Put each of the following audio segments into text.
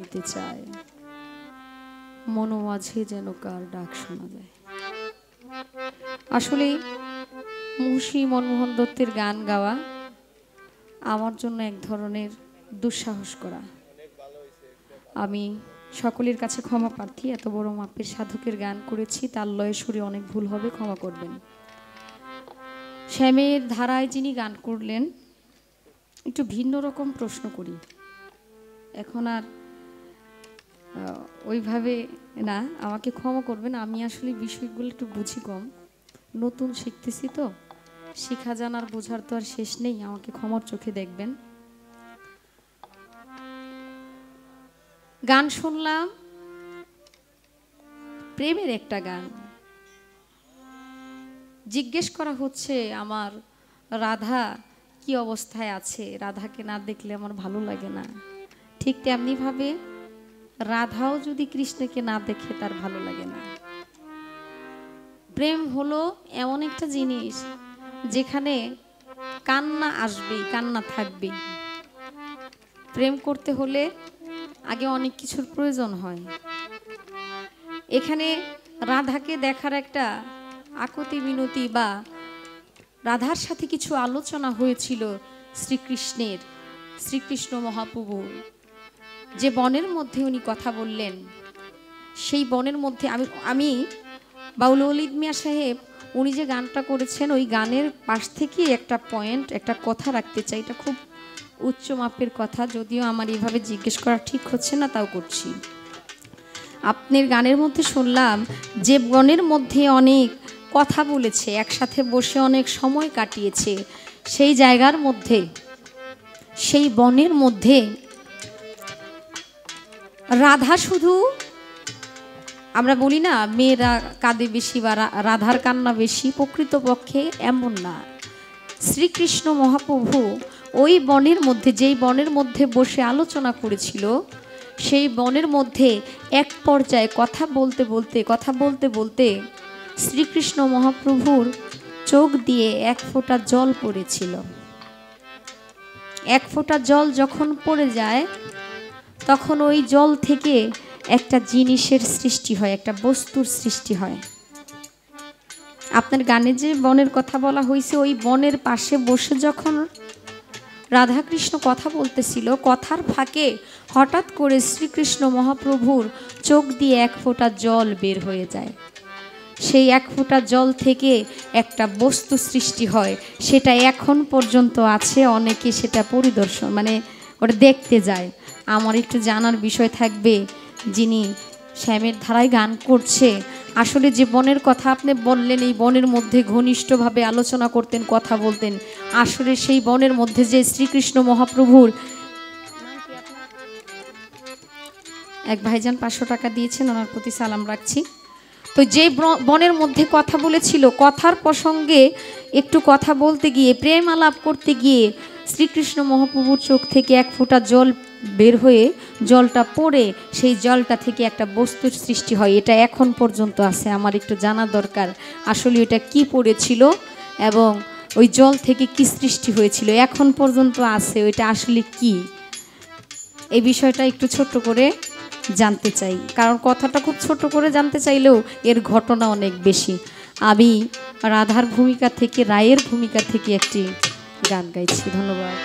নিতে চায়, মনো মাঝে যেন কার ডাক শোনা যায়। আসলে মুন্সী মনমোহন দত্তের গান গাওয়া আমার জন্য এক ধরনের দুঃসাহস করা। আমি সকলের কাছে ক্ষমা প্রার্থী, এত বড় মাপের সাধকের গান করেছি, তার লয়ে সুরে অনেক ভুল হবে, ক্ষমা করবেন। শ্যামের ধারায় যিনি গান করলেন, একটু ভিন্ন রকম প্রশ্ন করি। এখন আর ওইভাবে না, আমাকে ক্ষমা করবেন, আমি আসলে বিষয়গুলো একটু বুঝি কম, নতুন শিখতেছি তো, শিখা জানার বোঝার তো আর শেষ নেই, আমাকে ক্ষমার চোখে দেখবেন। গান শুনলাম, প্রেমের একটা গান। জিজ্ঞেস করা হচ্ছে আমার রাধা কি অবস্থায় আছে, রাধাকে না দেখলে আমার ভালো লাগে না। ঠিক তেমনি ভাবে রাধাও যদি কৃষ্ণকে না দেখে তার ভালো লাগে না। প্রেম হলো এমন একটা জিনিস যেখানে কান্না আসবেই, কান্না থাকবেই। প্রেম করতে হলে আগে অনেক কিছুর প্রয়োজন হয়। এখানে রাধাকে দেখার একটা আকুতি মিনতি বা রাধার সাথে কিছু আলোচনা হয়েছিল শ্রীকৃষ্ণের, শ্রীকৃষ্ণ মহাপ্রভু যে বনের মধ্যে উনি কথা বললেন, সেই বনের মধ্যে আমি বাউল ওয়ালিদ মিয়া সাহেব উনি যে গানটা করেছেন, ওই গানের পাশ থেকে একটা পয়েন্ট, একটা কথা রাখতে চাই। এটা খুব উচ্চ মাপের কথা, যদিও আমার এইভাবে জিজ্ঞেস করা ঠিক হচ্ছে না, তাও করছি। আপনার গানের মধ্যে শুনলাম যে বনের মধ্যে অনেক কথা বলেছে, একসাথে বসে অনেক সময় কাটিয়েছে, সেই জায়গার মধ্যে, সেই বনের মধ্যে রাধা শুধু, আমরা বলি না মেয়েরা কাঁদে বেশি বা রাধার কান্না বেশি, প্রকৃতপক্ষে এমন না। শ্রীকৃষ্ণ মহাপ্রভু ওই বনের মধ্যে, যেই বনের মধ্যে বসে আলোচনা করেছিল, সেই বনের মধ্যে এক পর্যায়ে কথা বলতে বলতে শ্রীকৃষ্ণ মহাপ্রভুর চোখ দিয়ে এক ফোঁটা জল পড়েছিল। এক ফোঁটা জল যখন পড়ে যায়, তখন ওই জল থেকে একটা জিনিসের সৃষ্টি হয়, একটা বস্তুর সৃষ্টি হয়। আপনার গানে যে বনের কথা বলা হয়েছে, ওই বনের পাশে বসে যখন রাধাকৃষ্ণ কথা বলতেছিল, কথার ফাঁকে হঠাৎ করে শ্রীকৃষ্ণ মহাপ্রভুর চোখ দিয়ে এক ফোঁটা জল বের হয়ে যায়। সেই এক ফোঁটা জল থেকে একটা বস্তু সৃষ্টি হয়, সেটা এখন পর্যন্ত আছে, অনেকে সেটা পরিদর্শন মানে ওটা দেখতে যায়। আমার একটু জানার বিষয় থাকবে, যিনি শ্যামের ধারায় গান করছে, আসলে যে বনের কথা আপনি বললেন, এই বনের মধ্যে ঘনিষ্ঠভাবে আলোচনা করতেন, কথা বলতেন, আসলে সেই বনের মধ্যে যে শ্রীকৃষ্ণ মহাপ্রভুর এক ভাইজান 500 টাকা দিয়েছেন, ওনার প্রতি সালাম রাখছি। তো যে বনের মধ্যে কথা বলেছিল, কথার প্রসঙ্গে একটু কথা বলতে গিয়ে, প্রেম আলাপ করতে গিয়ে শ্রীকৃষ্ণ মহাপ্রভুর চোখ থেকে এক ফোঁটা জল বের হয়ে, জলটা পড়ে সেই জলটা থেকে একটা বস্তুর সৃষ্টি হয়। এটা এখন পর্যন্ত আছে, আমার একটু জানা দরকার আসলে এটা কি পড়েছিল এবং ওই জল থেকে কি সৃষ্টি হয়েছিল, এখন পর্যন্ত আছে, ওইটা আসলে কি, এই বিষয়টা একটু ছোট্ট করে জানতে চাই। কারণ কথাটা খুব ছোট করে জানতে চাইলেও এর ঘটনা অনেক বেশি। আমি রাধার ভূমিকা থেকে, রায়ের ভূমিকা থেকে একটি গান গাইছি। ধন্যবাদ।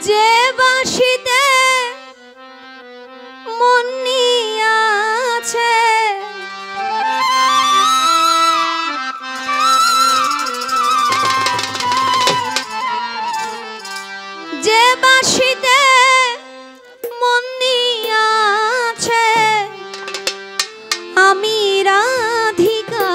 যে বাঁশিতে মন নিয়াছে, যে বাঁশিতে মন নিয়াছে, আমি রাধিকা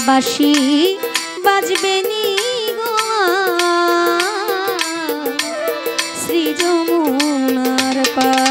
বাঁশি বাজবে নি গো শ্রী যমুনার পার।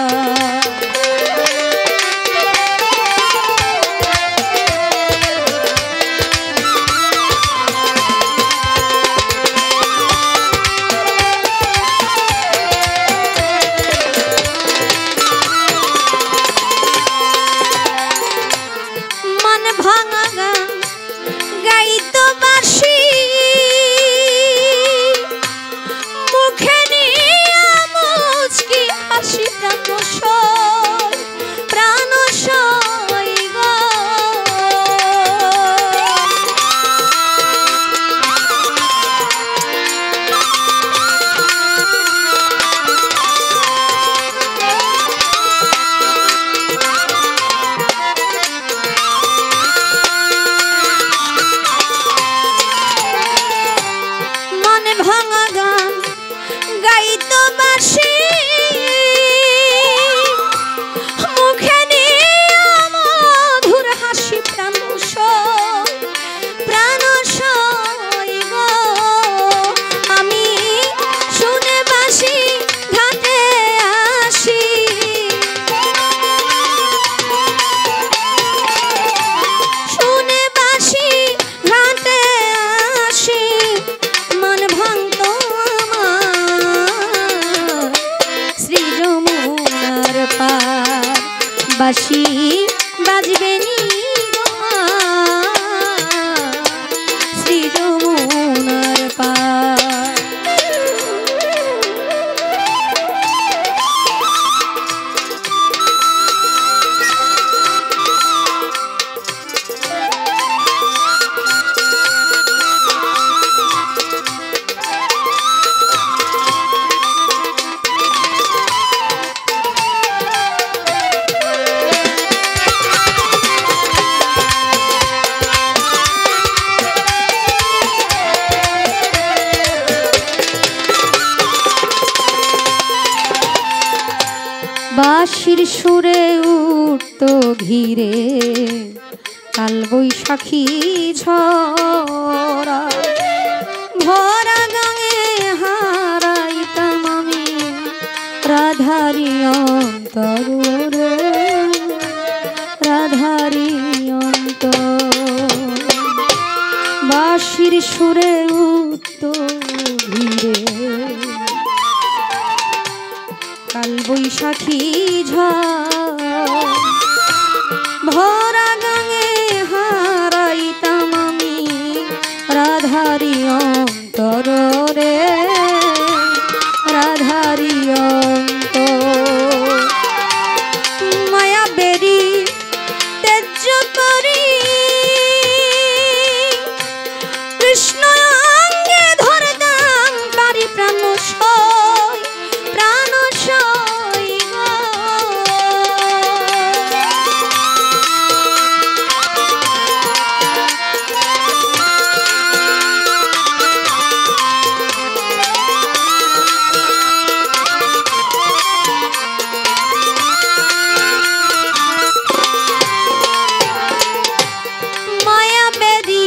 বাঁশি বাজবে নি গো শ্রী যমুনার পার। বাঁশির সুরে উঠত ঘিরে কাল বৈশাখী ঝরা, ভরা গাঙে হারাইতাম আমি রাধারি অন্তর রে রাধারি অন্তর। বাঁশির সুরে উঠত ঘিরে কাল বৈশাখী ঝড়, ভরা গাঙে হারাইতাম আমি রাধারি অন্তর রে রাধারি অন্তর। মায়া বেরি তেজ করি কৃষ্ণ অঙ্গে ধরতাম পারি প্রাণ সই প্রাণ সই গো। মায়া বেরি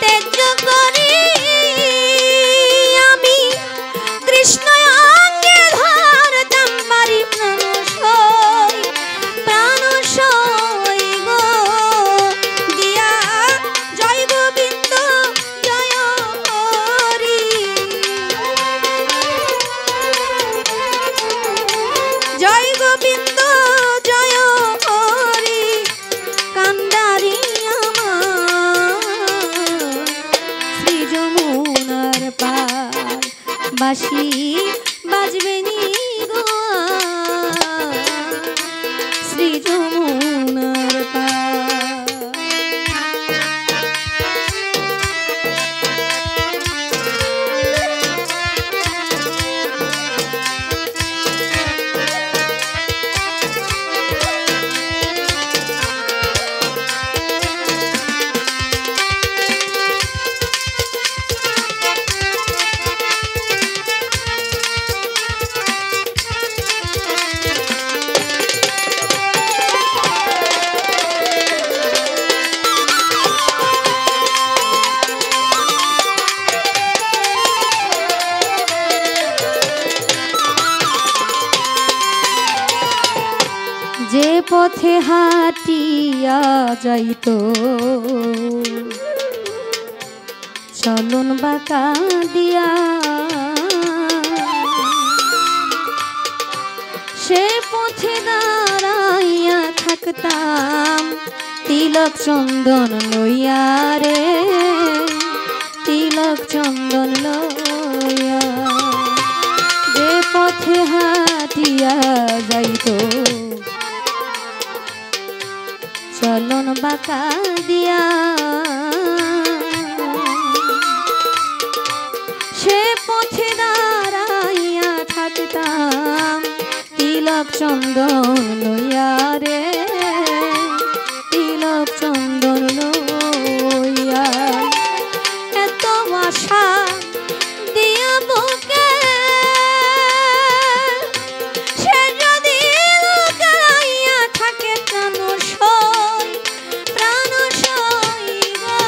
তেজ করি আমি কৃষ্ণ অঙ্গে ধরতাম পারি প্রাণ সই গো। দিয়া জয় গোবিন্দ জয় হরি, জয় গোবিন্দ জয় হরি কান্দারি আমার শ্রী যমুনার পার। বাঁশি বাজবে নি গো শ্রী যমুনার পার। পথে হাটিয়া যাইতো চলন বাঁকা দিয়া, সে পথে দাঁড়াইয়া থাকতাম তিলক চন্দন লইয়া রে, তিলক চন্দন লইয়া। যে পথে হাটিয়া যাইতো চলন বাঁকা দিয়া, সে পথে দাঁড়াইয়া থাকতাম তিলক চন্দন লইয়া রে, তিলক চন্দন লইয়া। এত আশা দিয়া বুকে সে যদি লুকাইয়া থাকে প্রাণ সই, প্রাণ সই গো।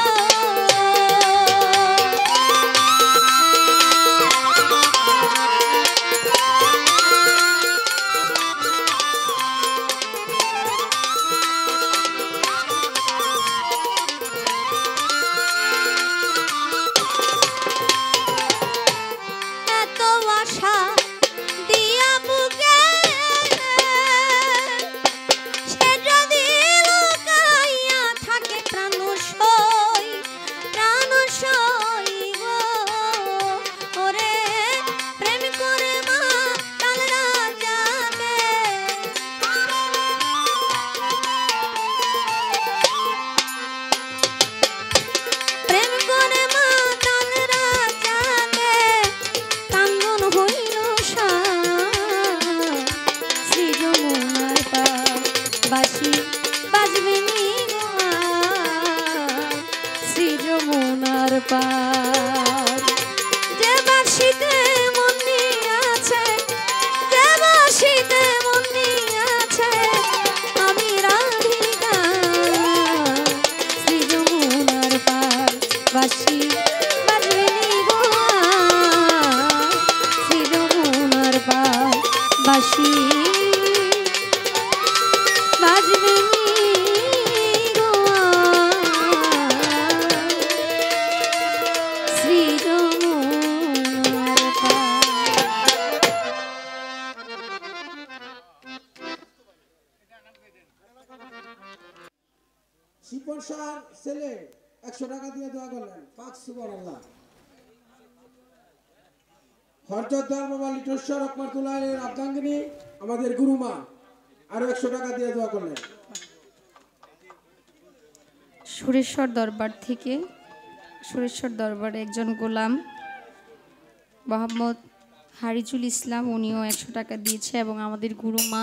বাঁশি বাজবে নি গোয়া শ্রী যমুনার পার। যে বাঁশিতে মন নিয়ে আছে, যে বাঁশিতে মন নিয়ে আছে আমি রাধিকা শ্রী যমুনার পার। বাঁশি বাজবে নি গোয়া শ্রী যমুনার পার, বাঁশি বাজবে নি গোয়া শ্রী যমুনার পার। শিপন শাহর ছেলে 100 টাকা দিয়ে দোয়া করলেন। পাক সুবহানাল্লাহ। হযরত দরবার লিটশ্বর রহমাতুল্লাহ আলাইহির আব্দাঙ্গিনী আমাদের গুরুমা আরো 100 টাকা দিয়ে দোয়া করলেন। সুরেশ্বর দরবার থেকে, সুরেশ্বর দরবারে একজন গোলাম মোহাম্মদ হারিজুল ইসলাম, উনিও 100 টাকা দিয়েছে এবং আমাদের গুরুমা